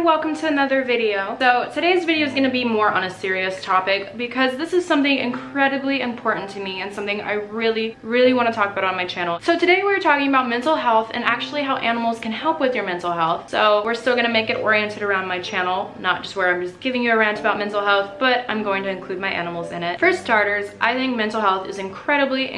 and welcome to another video. So today's video is going to be more on a serious topic because this is something incredibly important to me and something I really want to talk about on my channel. So today we're talking about mental health and actually how animals can help with your mental health. So we're still going to make it oriented around my channel, not just where I'm just giving you a rant about mental health, but I'm going to include my animals in it. For starters, I think mental health is incredibly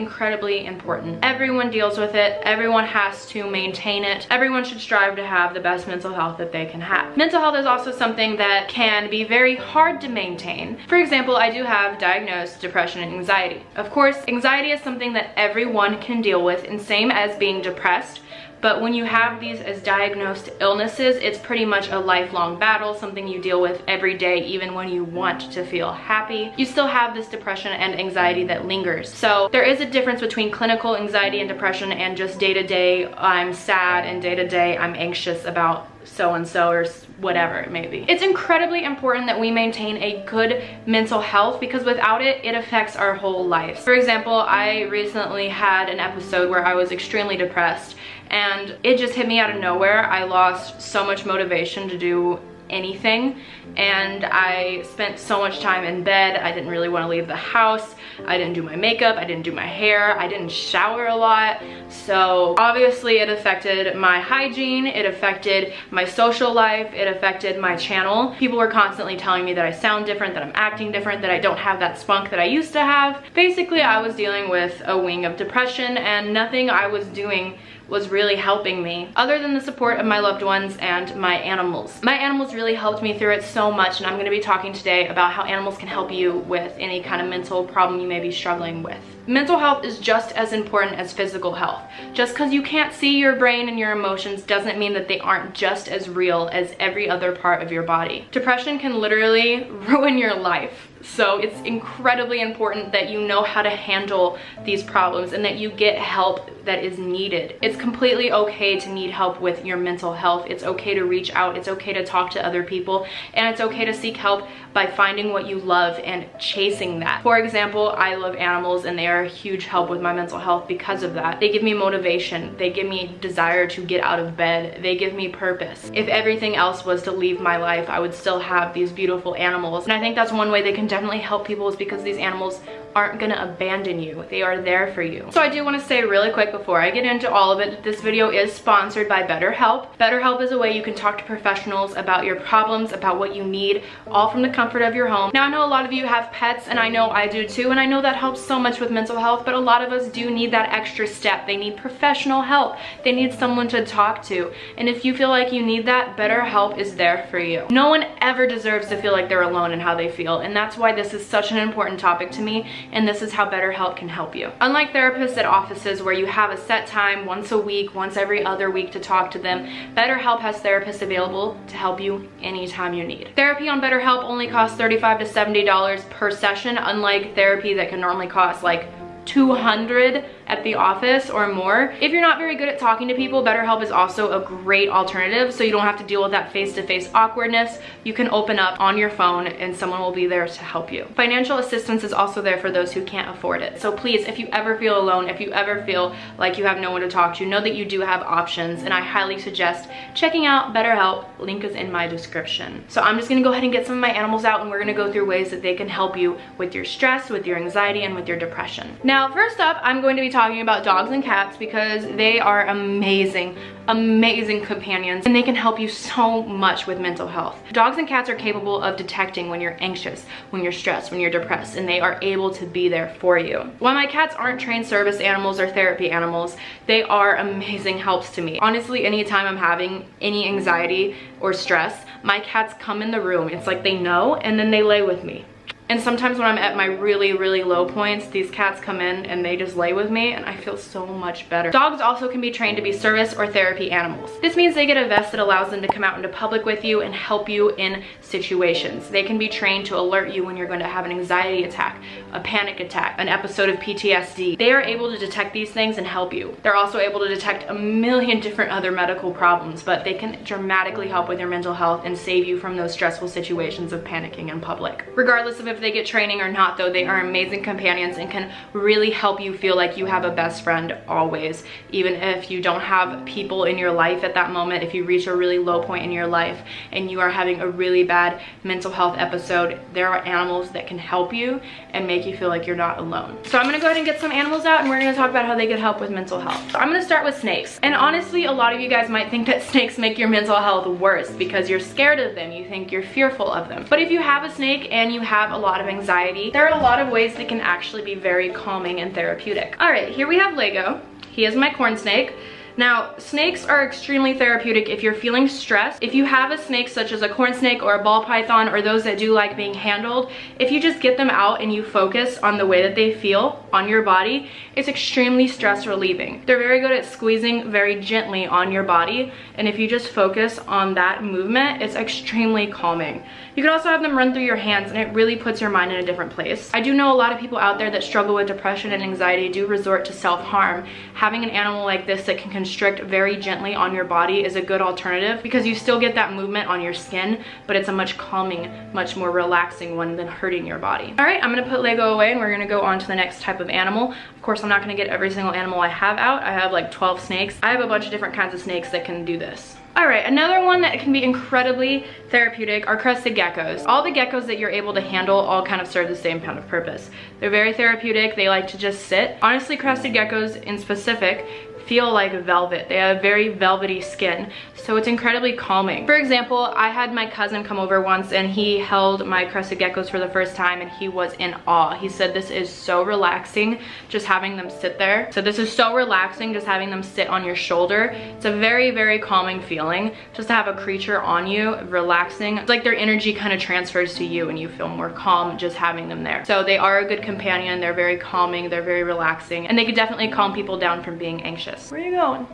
important. Everyone deals with it. Everyone has to maintain it. Everyone should strive to have the best mental health that they can have. Mental health is also something that can be very hard to maintain. For example, I do have diagnosed depression and anxiety. Of course, anxiety is something that everyone can deal with, and same as being depressed. But when you have these as diagnosed illnesses, it's pretty much a lifelong battle, something you deal with every day, even when you want to feel happy. You still have this depression and anxiety that lingers. So there is a difference between clinical anxiety and depression and just day-to-day, I'm sad, and day-to-day, I'm anxious about so-and-so or whatever it may be. It's incredibly important that we maintain a good mental health because without it, it affects our whole life. For example, I recently had an episode where I was extremely depressed and it just hit me out of nowhere. I lost so much motivation to do anything and I spent so much time in bed. I didn't really want to leave the house. I didn't do my makeup, I didn't do my hair, I didn't shower a lot. So obviously it affected my hygiene, it affected my social life, it affected my channel. People were constantly telling me that I sound different, that I'm acting different, that I don't have that spunk that I used to have. Basically, I was dealing with a wing of depression and nothing I was doing was really helping me other than the support of my loved ones and my animals. My animals really helped me through it so much, and I'm going to be talking today about how animals can help you with any kind of mental problem you may be struggling with. Mental health is just as important as physical health. Just because you can't see your brain and your emotions doesn't mean that they aren't just as real as every other part of your body. Depression can literally ruin your life. So it's incredibly important that you know how to handle these problems and that you get help that is needed. It's completely okay to need help with your mental health. It's okay to reach out. It's okay to talk to other people. And it's okay to seek help by finding what you love and chasing that. For example, I love animals and they are a huge help with my mental health because of that. They give me motivation. They give me desire to get out of bed. They give me purpose. If everything else was to leave my life, I would still have these beautiful animals. And I think that's one way they can definitely help people is because these animals aren't gonna abandon you. They are there for you. So I do want to say really quick before I get into all of it, this video is sponsored by BetterHelp. BetterHelp is a way you can talk to professionals about your problems, about what you need, all from the comfort of your home. Now I know a lot of you have pets, and I know I do too, and I know that helps so much with mental health, but a lot of us do need that extra step. They need professional help. They need someone to talk to. And if you feel like you need that, BetterHelp is there for you. No one ever deserves to feel like they're alone in how they feel, and that's why this is such an important topic to me, and this is how BetterHelp can help you. Unlike therapists at offices where you have a set time once a week, once every other week to talk to them, BetterHelp has therapists available to help you anytime you need. Therapy on BetterHelp only costs $35 to $70 per session, unlike therapy that can normally cost like $200 at the office or more. If you're not very good at talking to people, BetterHelp is also a great alternative, so you don't have to deal with that face-to-face awkwardness. You can open up on your phone and someone will be there to help you. Financial assistance is also there for those who can't afford it. So please, if you ever feel alone, if you ever feel like you have no one to talk to, know that you do have options, and I highly suggest checking out BetterHelp. Link is in my description. So I'm just gonna go ahead and get some of my animals out, and we're gonna go through ways that they can help you with your stress, with your anxiety, and with your depression. Now, first up, I'm going to be talking about dogs and cats because they are amazing companions, and they can help you so much with mental health. Dogs and cats are capable of detecting when you're anxious, when you're stressed, when you're depressed, and they are able to be there for you. While my cats aren't trained service animals or therapy animals, they are amazing helps to me. Honestly, anytime I'm having any anxiety or stress, my cats come in the room. It's like they know, and then they lay with me. And sometimes when I'm at my really low points, these cats come in and they just lay with me, and I feel so much better. Dogs also can be trained to be service or therapy animals. This means they get a vest that allows them to come out into public with you and help you in situations. They can be trained to alert you when you're going to have an anxiety attack, a panic attack, an episode of PTSD. They are able to detect these things and help you. They're also able to detect a million different other medical problems, but they can dramatically help with your mental health and save you from those stressful situations of panicking in public. Regardless of if they get training or not though, they are amazing companions and can really help you feel like you have a best friend always. Even if you don't have people in your life at that moment, if you reach a really low point in your life and you are having a really bad mental health episode, there are animals that can help you and make you feel like you're not alone. So I'm gonna go ahead and get some animals out and we're gonna talk about how they can help with mental health. So I'm gonna start with snakes. And honestly, a lot of you guys might think that snakes make your mental health worse because you're scared of them, you think you're fearful of them. But if you have a snake and you have a lot of anxiety, there are a lot of ways that can actually be very calming and therapeutic. All right, here we have Lego. He is my corn snake. Now, snakes are extremely therapeutic if you're feeling stressed. If you have a snake such as a corn snake or a ball python or those that do like being handled, if you just get them out and you focus on the way that they feel on your body, it's extremely stress relieving. They're very good at squeezing very gently on your body, and if you just focus on that movement, it's extremely calming. You can also have them run through your hands and it really puts your mind in a different place. I do know a lot of people out there that struggle with depression and anxiety do resort to self-harm. Having an animal like this that can constrict very gently on your body is a good alternative because you still get that movement on your skin, but it's a much calming, much more relaxing one than hurting your body. All right, I'm gonna put Lego away and we're gonna go on to the next type of animal. Of course, I'm not gonna get every single animal I have out. I have like 12 snakes. I have a bunch of different kinds of snakes that can do this. All right, another one that can be incredibly therapeutic are crested geckos. All the geckos that you're able to handle all kind of serve the same kind of purpose. They're very therapeutic. They like to just sit. Honestly, crested geckos in specific feel like velvet. They have very velvety skin, so it's incredibly calming. For example, I had my cousin come over once and he held my crested geckos for the first time and he was in awe. He said this is so relaxing just having them sit there. So this is so relaxing just having them sit on your shoulder. It's a very, very calming feeling just to have a creature on you, relaxing. It's like their energy kind of transfers to you and you feel more calm just having them there. So they are a good companion. They're very calming, they're very relaxing, and they could definitely calm people down from being anxious. Where are you going?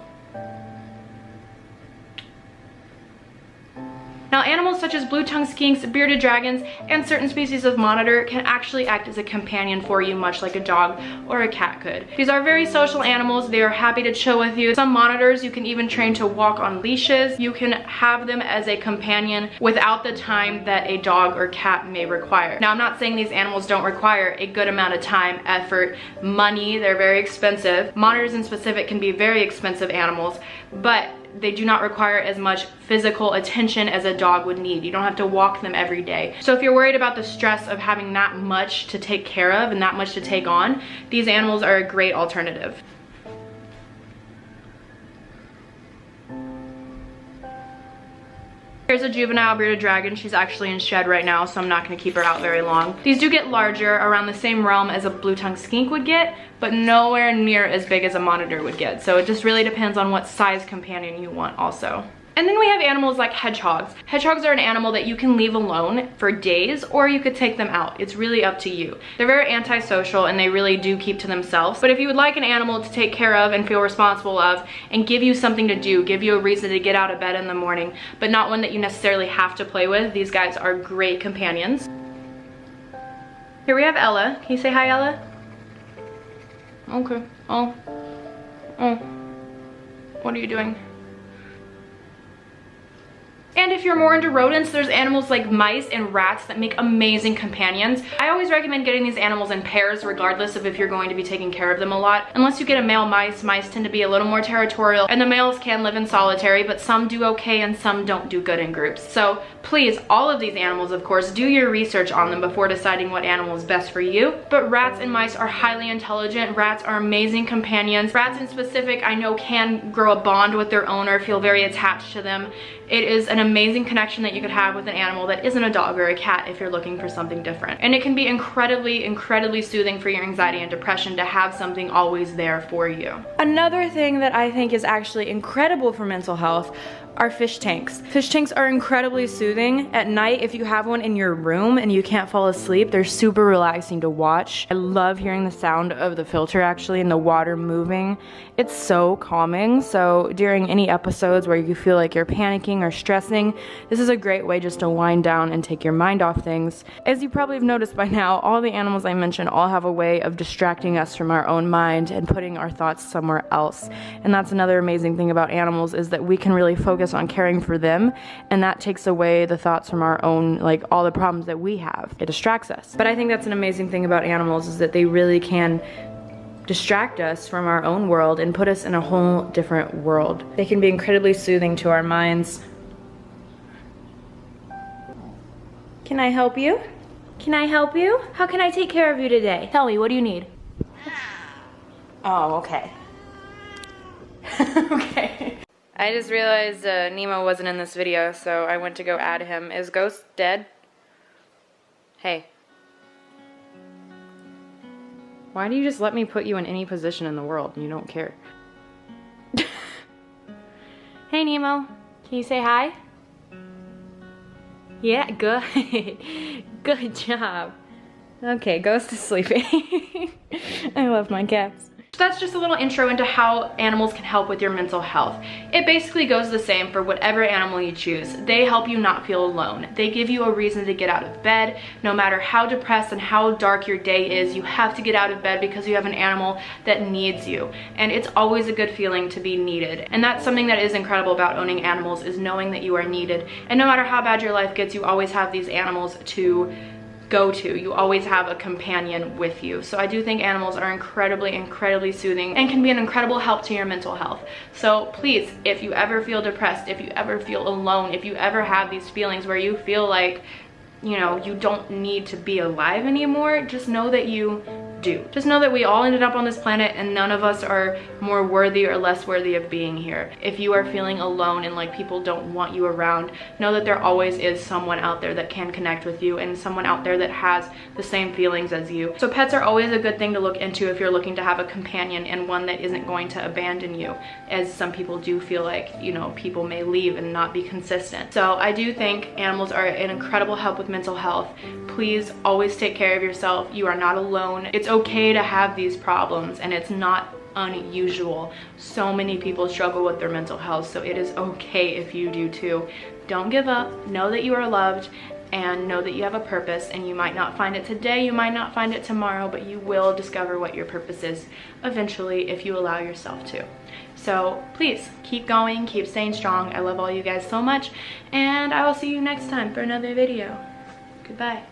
Now, animals such as blue-tongued skinks, bearded dragons, and certain species of monitor can actually act as a companion for you, much like a dog or a cat could. These are very social animals. They are happy to chill with you. Some monitors you can even train to walk on leashes. You can have them as a companion without the time that a dog or cat may require. Now, I'm not saying these animals don't require a good amount of time, effort, money. They're very expensive. Monitors in specific can be very expensive animals, but they do not require as much physical attention as a dog would need. You don't have to walk them every day. So if you're worried about the stress of having that much to take care of and that much to take on, these animals are a great alternative. Here's a juvenile bearded dragon. She's actually in shed right now, so I'm not gonna keep her out very long. These do get larger, around the same realm as a blue-tongued skink would get, but nowhere near as big as a monitor would get. So it just really depends on what size companion you want also. And then we have animals like hedgehogs. Hedgehogs are an animal that you can leave alone for days, or you could take them out. It's really up to you. They're very antisocial and they really do keep to themselves. But if you would like an animal to take care of and feel responsible of and give you something to do, give you a reason to get out of bed in the morning, but not one that you necessarily have to play with, these guys are great companions. Here we have Ella. Can you say hi, Ella? Okay. Oh. What are you doing? And if you're more into rodents, there's animals like mice and rats that make amazing companions. I always recommend getting these animals in pairs regardless of if you're going to be taking care of them a lot. Unless you get a male mice, mice tend to be a little more territorial and the males can live in solitary, but some do okay and some don't do good in groups. So please, all of these animals, of course, do your research on them before deciding what animal is best for you. But rats and mice are highly intelligent. Rats are amazing companions. Rats in specific, I know, can grow a bond with their owner, feel very attached to them. It is an amazing connection that you could have with an animal that isn't a dog or a cat if you're looking for something different. And it can be incredibly, incredibly soothing for your anxiety and depression to have something always there for you. Another thing that I think is actually incredible for mental health are fish tanks. Fish tanks are incredibly soothing. At night, if you have one in your room and you can't fall asleep, they're super relaxing to watch. I love hearing the sound of the filter actually and the water moving. It's so calming. So during any episodes where you feel like you're panicking or stressing, this is a great way just to wind down and take your mind off things. As you probably have noticed by now, all the animals I mentioned all have a way of distracting us from our own mind and putting our thoughts somewhere else. And that's another amazing thing about animals, is that we can really focus focus on caring for them, and that takes away the thoughts from our own, like all the problems that we have. It distracts us. But I think that's an amazing thing about animals, is that they really can distract us from our own world and put us in a whole different world. They can be incredibly soothing to our minds. Can I help you? Can I help you? How can I take care of you today? Tell me, what do you need? Oh, okay. Okay. I just realized Nemo wasn't in this video, so I went to go add him. Is Ghost dead? Hey. Why do you just let me put you in any position in the world and you don't care? Hey Nemo, can you say hi? Yeah, good. Good job. Okay, Ghost is sleeping. I love my cats. So that's just a little intro into how animals can help with your mental health. It basically goes the same for whatever animal you choose. They help you not feel alone. They give you a reason to get out of bed. No matter how depressed and how dark your day is, you have to get out of bed because you have an animal that needs you. And it's always a good feeling to be needed. And that's something that is incredible about owning animals, is knowing that you are needed. And no matter how bad your life gets, you always have these animals to go to. You always have a companion with you. So I do think animals are incredibly soothing and can be an incredible help to your mental health. So please, if you ever feel depressed, if you ever feel alone, if you ever have these feelings where you feel like, you know, you don't need to be alive anymore, just know that you do. Just know that we all ended up on this planet and none of us are more worthy or less worthy of being here. If you are feeling alone and like people don't want you around, know that there always is someone out there that can connect with you and someone out there that has the same feelings as you. So pets are always a good thing to look into if you're looking to have a companion and one that isn't going to abandon you, as some people do feel like, you know, people may leave and not be consistent. So I do think animals are an incredible help with mental health. Please always take care of yourself. You are not alone. It's okay to have these problems and it's not unusual. So many people struggle with their mental health, so it is okay if you do too. Don't give up. Know that you are loved and know that you have a purpose, and you might not find it today, you might not find it tomorrow, but you will discover what your purpose is eventually if you allow yourself to. So please keep going, keep staying strong. I love all you guys so much, and I will see you next time for another video. Goodbye.